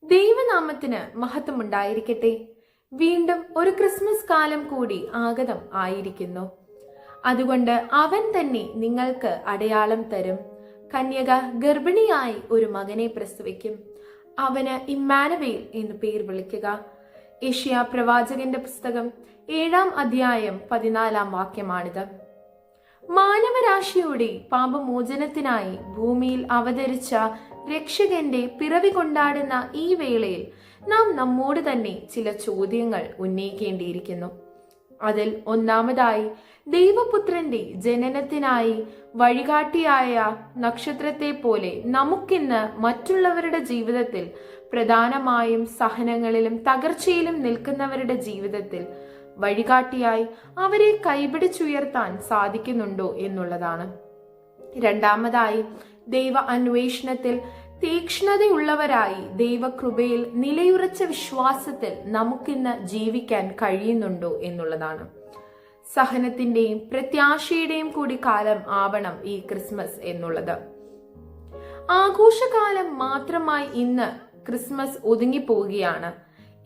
ദൈവനാമത്തിന് മഹത്വമുണ്ടായിരിക്കട്ടെ. വീണ്ടും ഒരു ക്രിസ്മസ് കാലം കൂടി ആഗതം ആയിരിക്കുന്നു. അതുകൊണ്ട് അവൻ തന്നെ നിങ്ങൾക്ക് അടയാളം തരും. കന്യക ഗർഭിണിയായി ഒരു മകനെ പ്രസവിക്കും, അവന് ഇമ്മാനുവേൽ എന്ന് പേർ വിളിക്കുക. യെശയ്യാ പ്രവാചകന്റെ പുസ്തകം 7-ാം അധ്യായം 14-ാം വാക്യമാണിത്. മാനവരാശിയുടെ പാപമോചനത്തിനായി ഭൂമിയിൽ അവതരിച്ച രക്ഷകന്റെ പിറവി കൊണ്ടാടുന്ന ഈ വേളയിൽ നാം നമ്മോട് തന്നെ ചില ചോദ്യങ്ങൾ ഉന്നയിക്കേണ്ടിയിരിക്കുന്നു. അതിൽ ഒന്നാമതായി, ദൈവപുത്രന്റെ ജനനത്തിനായി വഴികാട്ടിയായ നക്ഷത്രത്തെ പോലെ നമുക്കിന്ന് മറ്റുള്ളവരുടെ ജീവിതത്തിൽ, പ്രധാനമായും സഹനങ്ങളിലും തകർച്ചയിലും നിൽക്കുന്നവരുടെ ജീവിതത്തിൽ വഴികാട്ടിയായി അവരെ കൈപിടിച്ചുയർത്താൻ സാധിക്കുന്നുണ്ടോ എന്നുള്ളതാണ്. രണ്ടാമതായി, ദൈവ അന്വേഷണത്തിൽ തീക്ഷ്ണതയുള്ളവരായി ദൈവകൃപയിൽ നിലയുറച്ച വിശ്വാസത്തിൽ നമുക്കിന്ന് ജീവിക്കാൻ കഴിയുന്നുണ്ടോ എന്നുള്ളതാണ്. സഹനത്തിന്റെയും പ്രത്യാശയുടെയും കൂടി കാലം ആവണം ഈ ക്രിസ്മസ് എന്നുള്ളത്. ആഘോഷകാലം മാത്രമായി ഇന്ന് ക്രിസ്മസ് ഒതുങ്ങിപ്പോവുകയാണ്.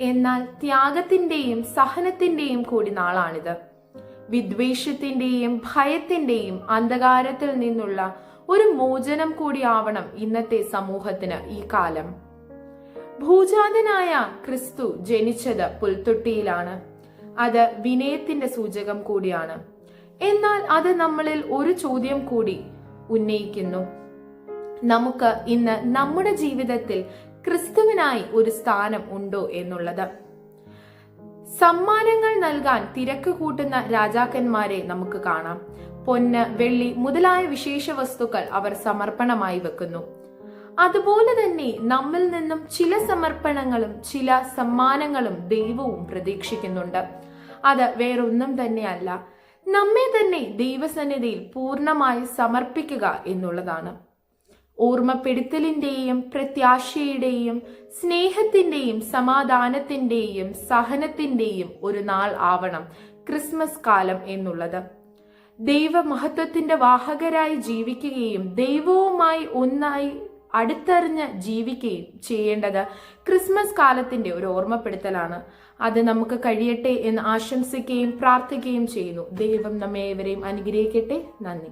എന്നാൽ ത്യാഗത്തിന്റെയും സഹനത്തിന്റെയും കൂടി നാളാണിത്. വിദ്വേഷത്തിന്റെയും ഭയത്തിന്റെയും അന്ധകാരത്തിൽ നിന്നുള്ള ഒരു മോചനം കൂടിയാവണം ഇന്നത്തെ സമൂഹത്തിന് ഈ കാലം. ഭൂജാതനായ ക്രിസ്തു ജനിച്ചത് പുൽത്തൊട്ടിയിലാണ്. അത് വിനയത്തിന്റെ സൂചകം കൂടിയാണ്. എന്നാൽ അത് നമ്മളിൽ ഒരു ചോദ്യം കൂടി ഉന്നയിക്കുന്നു. നമുക്ക് ഇന്ന് നമ്മുടെ ജീവിതത്തിൽ ക്രിസ്തുവിനായി ഒരു സ്ഥാനം ഉണ്ടോ എന്നുള്ളത്. സമ്മാനങ്ങൾ നൽകാൻ തിരക്ക് കൂട്ടുന്ന രാജാക്കന്മാരെ നമുക്ക് കാണാം. പൊന്ന്, വെള്ളി മുതലായ വിശേഷ വസ്തുക്കൾ അവർ സമർപ്പണമായി വെക്കുന്നു. അതുപോലെ തന്നെ നമ്മിൽ നിന്നും ചില സമർപ്പണങ്ങളും ചില സമ്മാനങ്ങളും ദൈവവും പ്രതീക്ഷിക്കുന്നുണ്ട്. അത് വേറൊന്നും തന്നെയല്ല, നമ്മെ തന്നെ ദൈവസന്നിധിയിൽ പൂർണ്ണമായി സമർപ്പിക്കുക എന്നുള്ളതാണ്. ഓർമ്മപ്പെടുത്തലിന്റെയും പ്രത്യാശയുടെയും സ്നേഹത്തിന്റെയും സമാധാനത്തിന്റെയും സഹനത്തിന്റെയും ഒരു നാൾ ആവണം ക്രിസ്മസ് കാലം എന്നുള്ളത്. ദൈവമഹത്വത്തിന്റെ വാഹകരായി ജീവിക്കുകയും ദൈവവുമായി ഒന്നായി അടുത്തറിഞ്ഞ് ജീവിക്കുകയും ചെയ്യേണ്ടത് ക്രിസ്മസ് കാലത്തിന്റെ ഒരു ഓർമ്മപ്പെടുത്തലാണ്. അത് നമുക്ക് കഴിയട്ടെ എന്ന് ആശംസിക്കുകയും പ്രാർത്ഥിക്കുകയും ചെയ്യുന്നു. ദൈവം നമ്മെ ഏവരെയും അനുഗ്രഹിക്കട്ടെ. നന്ദി.